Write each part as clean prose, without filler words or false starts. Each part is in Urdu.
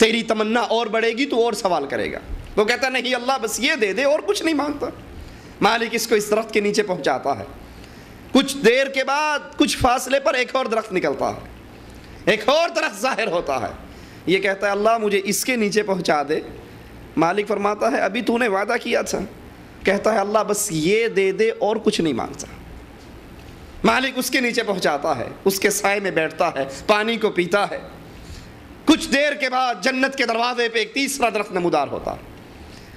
تیری تمنا اور بڑھے گی تو اور سوال کرے گا. وہ کہتا نہیں اللہ بس یہ دے دے اور کچھ نہیں مانگتا. مالک اس کو اس درخت کے نیچے پہنچاتا ہے. کچھ دیر کے بعد کچھ فاصلے پر ایک اور درخت نکلتا ہے, ایک اور درخت ظاہر ہوتا ہے. یہ کہتا ہے اللہ مجھے اس کے نیچے پہنچا دے. مالک فرماتا ہے ابھی تو نے وعدہ کیا تھا. کہتا ہے اللہ بس یہ دے دے اور کچھ نہیں مانگتا. مالک اس کے نیچے پہنچاتا ہے, اس کے سائے میں بیٹھتا ہے, پانی کو پیتا ہے. کچھ دیر کے بعد جنت کے دروازے پہ ایک تیسرا درخت نمودار ہوتا.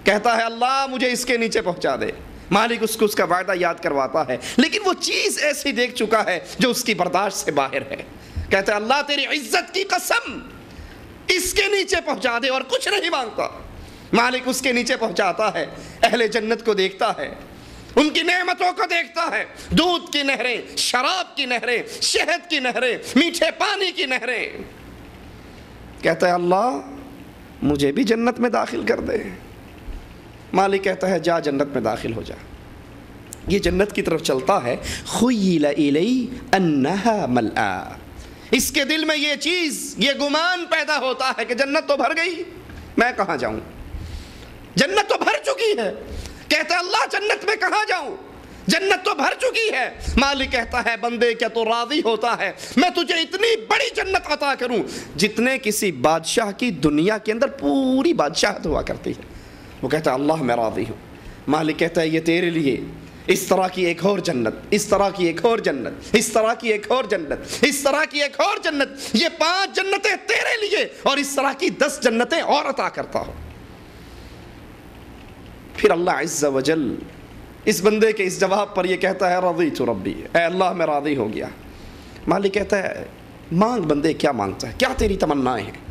کہتا ہے اللہ مجھے اس کے نیچے پہنچا دے. مالک اس کو اس کا وعدہ یاد کرواتا ہے, لیکن وہ چیز ایسی دیکھ چکا ہے جو اس کی برداشت سے باہر ہے. کہتا ہے اللہ تیری عزت کی قسم اس کے نیچے پہنچا دے اور کچھ نہیں مانگتا. مالک اس کے نیچے پہنچاتا ہے, اہل جنت کو دیکھتا ہے, ان کی نعمتوں کو دیکھتا ہے. دودھ کی نہریں, شراب کی نہریں, شہد کی نہریں, میٹھے پانی کی نہریں. کہتا ہے اللہ مجھے بھی جنت میں داخل کر دے. مالک کہتا ہے جا جنت میں داخل ہو جا. یہ جنت کی طرف چلتا ہے. خیل الی انہا ملآ. اس کے دل میں یہ چیز, یہ گمان پیدا ہوتا ہے کہ جنت تو بھر گئی, میں کہاں جاؤں, جنت تو بھر چکی ہے. کہتا ہے اللہ جنت میں کہاں جاؤں, جنت تو بھر چکی ہے. مالک کہتا ہے بندے کیا تو راضی ہوتا ہے میں تجھے اتنی بڑی جنت عطا کروں جتنے کسی بادشاہ کی دنیا کے اندر پوری بادشاہت ہوا کرتی ہے. وہ کہتا ہے اللہ میں راضی ہوں. مالک کہتا ہے یہ تیرے لیے اس طرح کی ایک اور جنت, اس طرح کی ایک اور جنت, اس طرح کی ایک اور جنت, اس طرح کی ایک اور جنت. یہ 5 جنتیں تیرے لیے اور اس طرح کی 10 جنتیں اور عطا کرتا ہوں. پھر اللہ عز و جل اس بندے کے اس جواب پر یہ کہتا ہے رضیت ربی, اے اللہ میں راضی ہو گیا. مالک کہتا ہے مانگ بندے کیا مانگتا ہے, کیا تیری تمنائیں ہیں.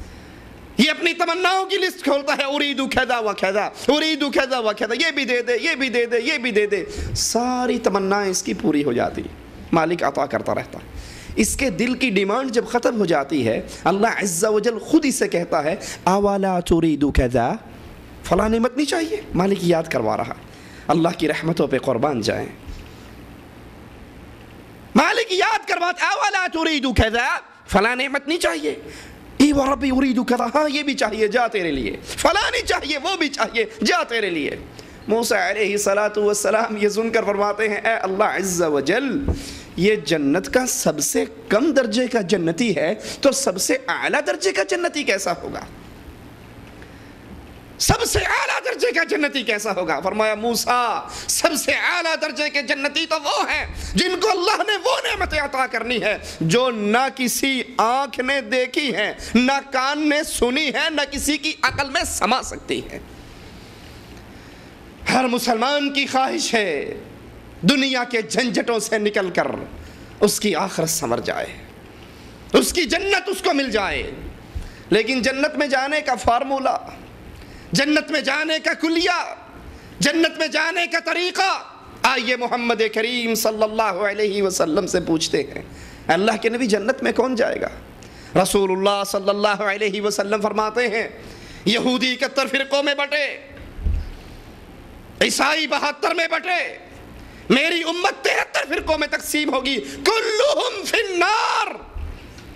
یہ اپنی تمناؤں کی لسٹ کھولتا ہے, اریدو کذا و کذا, اریدو کذا و کذا, یہ بھی دے دے, یہ بھی دے دے, یہ بھی دے دے. ساری تمنائیں اس کی پوری ہو جاتی. مالک عطا کرتا رہتا ہے. اس کے دل کی ڈیمانڈ جب ختم ہو جاتی ہے اللہ عز و جل خود اسے کہتا ہے اولا تریدو کذا, فلاں نعمت نہیں چاہیے. مالک یاد کروا رہا. اللہ کی رحمتوں پہ قربان جائیں. مالک یاد کرواتا اولا تریدو کذا, فلاں نعمت نہیں چاہیے. ای و ربی اریدو کذا, ہاں یہ بھی چاہیے جا تیرے لیے. فلاں نہیں چاہیے وہ بھی چاہیے جا تیرے لیے. موسیٰ علیہ السلام یہ سن کر فرماتے ہیں اے اللہ عز و جل یہ جنت کا سب سے کم درجے کا جنتی ہے تو سب سے اعلیٰ درجے کا جنتی کیسا ہوگا, سب سے اعلیٰ درجے کا جنتی کیسا ہوگا. فرمایا موسیٰ سب سے اعلیٰ درجے کے جنتی تو وہ ہیں جن کو اللہ نے وہ نعمتیں عطا کرنی ہے جو نہ کسی آنکھ نے دیکھی ہیں, نہ کان نے سنی ہے, نہ کسی کی عقل میں سما سکتی ہے. ہر مسلمان کی خواہش ہے دنیا کے جھنجھٹوں سے نکل کر اس کی آخرت سنور جائے, اس کی جنت اس کو مل جائے. لیکن جنت میں جانے کا فارمولہ, جنت میں جانے کا کلیہ, جنت میں جانے کا طریقہ, آئیے محمد کریم صلی اللہ علیہ وسلم سے پوچھتے ہیں. اللہ کے نبی جنت میں کون جائے گا؟ رسول اللہ صلی اللہ علیہ وسلم فرماتے ہیں یہودی 71 فرقوں میں بٹے, عیسائی 72 میں بٹے, میری امت 73 فرقوں میں تقسیم ہوگی. کلہم فی النار,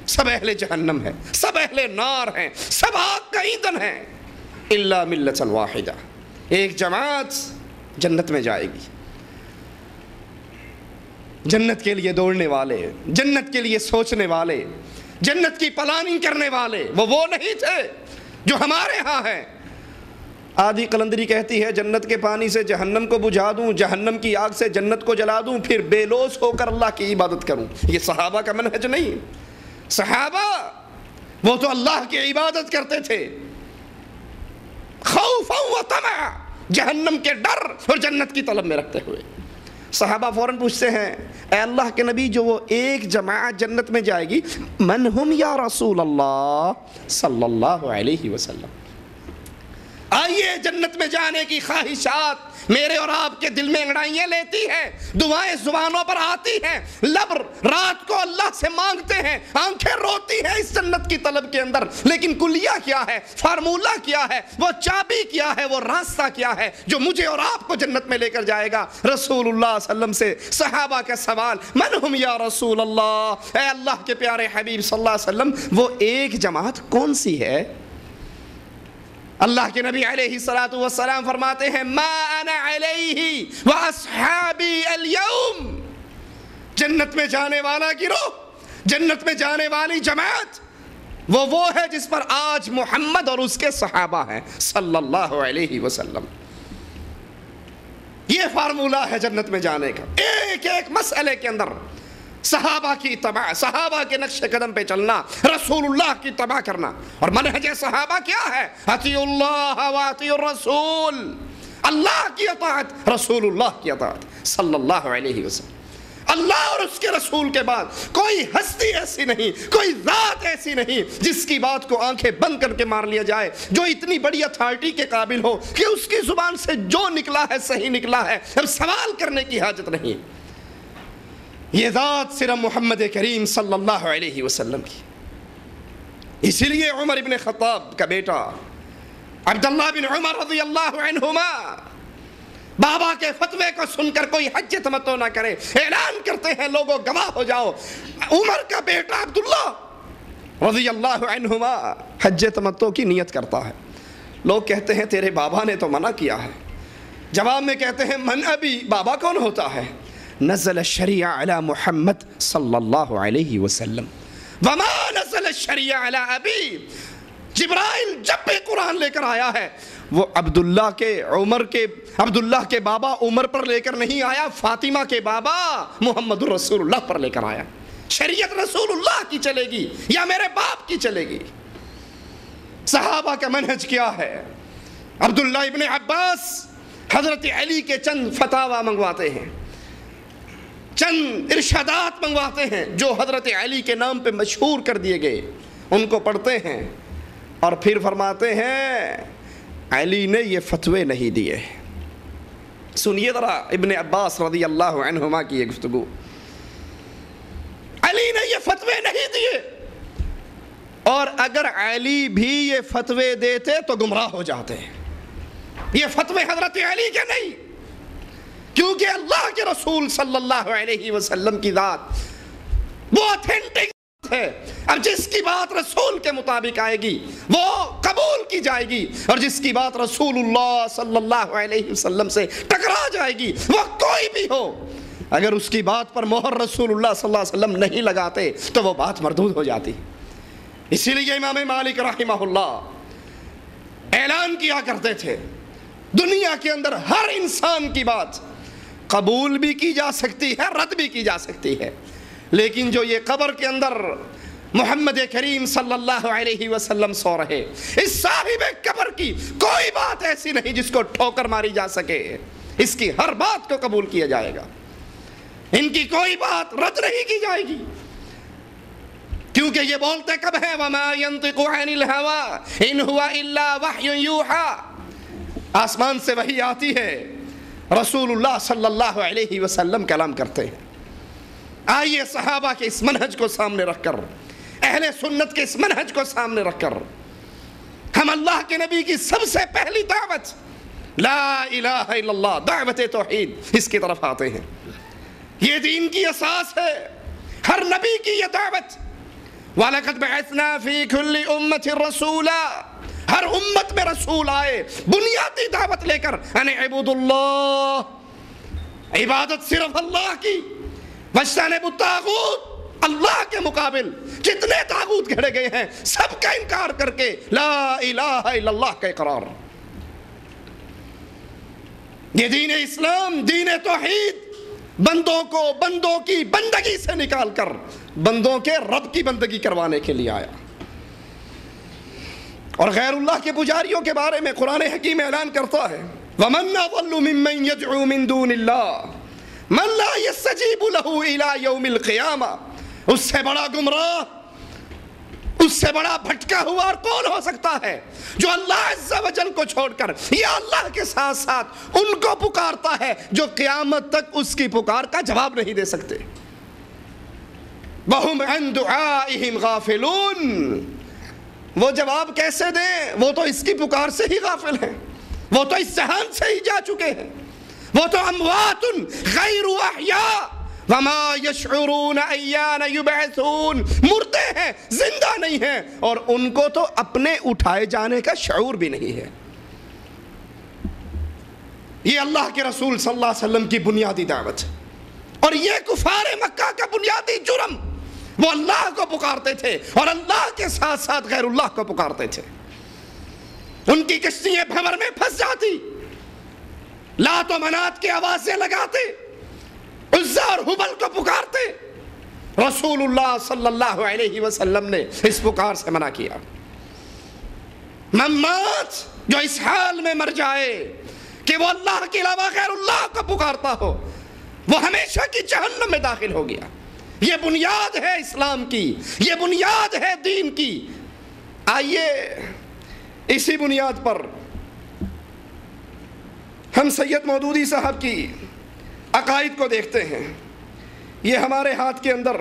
سب اہل جہنم ہیں, سب اہل نار ہیں, سب آگ کا ایندھن ہیں. الا ملۃ واحدہ, ایک جماعت جنت میں جائے گی. جنت کے لیے دوڑنے والے, جنت کے لیے سوچنے والے, جنت کی پلاننگ کرنے والے وہ نہیں تھے جو ہمارے ہاں ہیں. آدھی قلندری کہتی ہے جنت کے پانی سے جہنم کو بجھا دوں, جہنم کی آگ سے جنت کو جلا دوں, پھر بے لوث ہو کر اللہ کی عبادت کروں. یہ صحابہ کا منہج نہیں. صحابہ وہ تو اللہ کی عبادت کرتے تھے خوفا و طمعا, جہنم کے ڈر اور جنت کی طلب میں رکھتے ہوئے. صحابہ فوراً پوچھتے ہیں اے اللہ کے نبی جو وہ ایک جماعت جنت میں جائے گی من ہم یا رسول اللہ صلی اللہ علیہ وسلم. آئیے جنت میں جانے کی خواہشات میرے اور آپ کے دل میں انگڑائیاں لیتی ہیں, دعائیں زبانوں پر آتی ہیں, لب رات کو اللہ سے مانگتے ہیں, آنکھیں روتی ہیں اس جنت کی طلب کے اندر. لیکن کلیہ کیا ہے, فارمولہ کیا ہے, وہ چابی کیا ہے, وہ راستہ کیا ہے جو مجھے اور آپ کو جنت میں لے کر جائے گا؟ رسول اللہ صلی اللہ علیہ وسلم سے صحابہ کا سوال من ہم یا رسول اللہ, اے اللہ کے پیارے حبیب صلی اللہ علیہ وسلم وہ ایک جماعت کون سی ہے اللہ کے نبی علیہ الصلوۃ والسلام فرماتے ہیں ما انا علیہ واصحابی اليوم، جنت میں جانے والا گروہ، جنت میں جانے والی جماعت وہ ہے جس پر آج محمد اور اس کے صحابہ ہیں صلی اللہ علیہ وسلم۔ یہ فارمولہ ہے جنت میں جانے کا، ایک ایک مسئلے کے اندر صحابہ کی اتباع، صحابہ کے نقش قدم پہ چلنا، رسول اللہ کی اتباع کرنا۔ اور منہج صحابہ کیا ہے؟ اطیعوا اللہ واطیعوا الرسول، اللہ کی اطاعت، رسول اللہ کی اطاعت صلی اللہ علیہ وسلم۔ اللہ اور اس کے رسول کے بعد کوئی ہستی ایسی نہیں، کوئی ذات ایسی نہیں جس کی بات کو آنکھیں بند کر کے مار لیا جائے، جو اتنی بڑی اتھارٹی کے قابل ہو کہ اس کی زبان سے جو نکلا ہے صحیح نکلا ہے، اب سوال کرنے کی حاجت نہیں۔ یہ ذات صرف محمد کریم صلی اللہ علیہ وسلم کی۔ اسی لیے عمر بن خطاب کا بیٹا عبداللہ بن عمر رضی اللہ عنہما بابا کے فتوے کو سن کر کوئی حج تمتع نہ کرے، اعلان کرتے ہیں لوگوں گواہ ہو جاؤ، عمر کا بیٹا عبداللہ رضی اللہ عنہما حج تمتع کی نیت کرتا ہے۔ لوگ کہتے ہیں تیرے بابا نے تو منع کیا ہے، جواب میں کہتے ہیں من ابی، بابا کون ہوتا ہے؟ نزل الشریع علی محمد صلی اللہ علیہ وسلم وما نزل الشریع علی ابی، جبرائیل جب بھی قرآن لے کر آیا ہے وہ عبداللہ کے بابا عمر پر لے کر نہیں آیا، فاطمہ کے بابا محمد رسول اللہ پر لے کر آیا۔ شریعت رسول اللہ کی چلے گی یا میرے باپ کی چلے گی؟ صحابہ کا منہج کیا ہے؟ عبداللہ ابن عباس حضرت علی کے چند فتاوی منگواتے ہیں، چند ارشادات منگواتے ہیں جو حضرت علی کے نام پہ مشہور کر دیے گئے، ان کو پڑھتے ہیں اور پھر فرماتے ہیں علی نے یہ فتوے نہیں دیے۔ سنیے ذرا ابن عباس رضی اللہ عنہما کی یہ گفتگو، علی نے یہ فتوے نہیں دیے، اور اگر علی بھی یہ فتوے دیتے تو گمراہ ہو جاتے۔ یہ فتوے حضرت علی کے نہیں، کیونکہ اللہ کے رسول صلی اللہ علیہ وسلم کی ذات وہ اتھینٹک ہے، اب جس کی بات رسول کے مطابق آئے گی وہ قبول کی جائے گی، اور جس کی بات رسول اللہ صلی اللہ علیہ وسلم سے ٹکرا جائے گی وہ کوئی بھی ہو، اگر اس کی بات پر مہر رسول اللہ صلی اللہ علیہ وسلم نہیں لگاتے تو وہ بات مردود ہو جاتی۔ اسی لیے امام مالک رحمہ اللہ اعلان کیا کرتے تھے دنیا کے اندر ہر انسان کی بات قبول بھی کی جا سکتی ہے، رد بھی کی جا سکتی ہے، لیکن جو یہ قبر کے اندر محمد کریم صلی اللہ علیہ وسلم سو رہے، اس صاحب قبر کی کوئی بات ایسی نہیں جس کو ٹھوکر ماری جا سکے، اس کی ہر بات کو قبول کیا جائے گا، ان کی کوئی بات رد نہیں کی جائے گی، کیونکہ یہ بولتے کب ہیں وَمَا يَنطِقُ عَنِ الْهَوَىٰ إِنْ هُوَ إِلَّا وَحْيٌ يُوحَىٰ، آسمان سے وحی آتی ہے، رسول اللہ صلی اللہ علیہ وسلم کلام کرتے ہیں۔ آئیے صحابہ کے اس منہج کو سامنے رکھ کر، اہل سنت کے اس منہج کو سامنے رکھ کر، ہم اللہ کے نبی کی سب سے پہلی دعوت لا الہ الا اللہ، دعوت توحید، اس کی طرف آتے ہیں۔ یہ دین کی اساس ہے، ہر نبی کی یہ دعوت، وَلَقَدْ بَعَثْنَا فِي كُلِّ أُمَّةٍ رَسُولًا، ہر امت میں رسول آئے بنیادی دعوت لے کر، ان اعبدوا اللہ، عبادت صرف اللہ کی، واجتنبوا الطاغوت، اللہ کے مقابل جتنے طاغوت گھڑے گئے ہیں سب کا انکار کر کے لا الہ الا اللہ کا اقرار۔ یہ دین اسلام، دین توحید، بندوں کو بندوں کی بندگی سے نکال کر بندوں کے رب کی بندگی کروانے کے لیے آیا۔ اور غیر اللہ کے پجاریوں کے بارے میں قرآن حکیم اعلان کرتا ہے وَمَنْ أَضَلُّ مِمَّنْ يَدْعُو مِن دُونِ اللَّهِ مَنْ لَا يَسْتَجِيبُ لَهُ إِلَى يَوْمِ الْقِيَامَةِ، اس سے بڑا گمراہ، اس سے بڑا بھٹکا ہوا اور کون ہو سکتا ہے جو اللہ عز و جل کو چھوڑ کر یا اللہ کے ساتھ ساتھ ان کو پکارتا ہے جو قیامت تک اس کی پکار کا جواب نہیں دے سکتے۔ وَهُمْ عَنْ دُعَائِهِمْ غَافِلُونَ، وہ جواب کیسے دیں؟ وہ تو اس کی پکار سے ہی غافل ہیں، وہ تو اس جہان سے ہی جا چکے ہیں، وہ تو اموات غیر احیاء، وما یشعرون ایان یبعثون، مردے ہیں، زندہ نہیں ہیں، اور ان کو تو اپنے اٹھائے جانے کا شعور بھی نہیں ہے۔ یہ اللہ کے رسول صلی اللہ علیہ وسلم کی بنیادی دعوت ہے، اور یہ کفار مکہ کا بنیادی جرم، وہ اللہ کو پکارتے تھے اور اللہ کے ساتھ ساتھ غیر اللہ کو پکارتے تھے۔ ان کی کشتیاں بھنور میں پھنس جاتی، لات و منات کی آوازیں لگاتے، عزا اور حبل کو پکارتے۔ رسول اللہ صلی اللہ علیہ وسلم نے اس پکار سے منع کیا۔ ممات جو اس حال میں مر جائے کہ وہ اللہ کے علاوہ غیر اللہ کو پکارتا ہو، وہ ہمیشہ کی جہنم میں داخل ہو گیا۔ یہ بنیاد ہے اسلام کی، یہ بنیاد ہے دین کی۔ آئیے اسی بنیاد پر ہم سید مودودی صاحب کی عقائد کو دیکھتے ہیں۔ یہ ہمارے ہاتھ کے اندر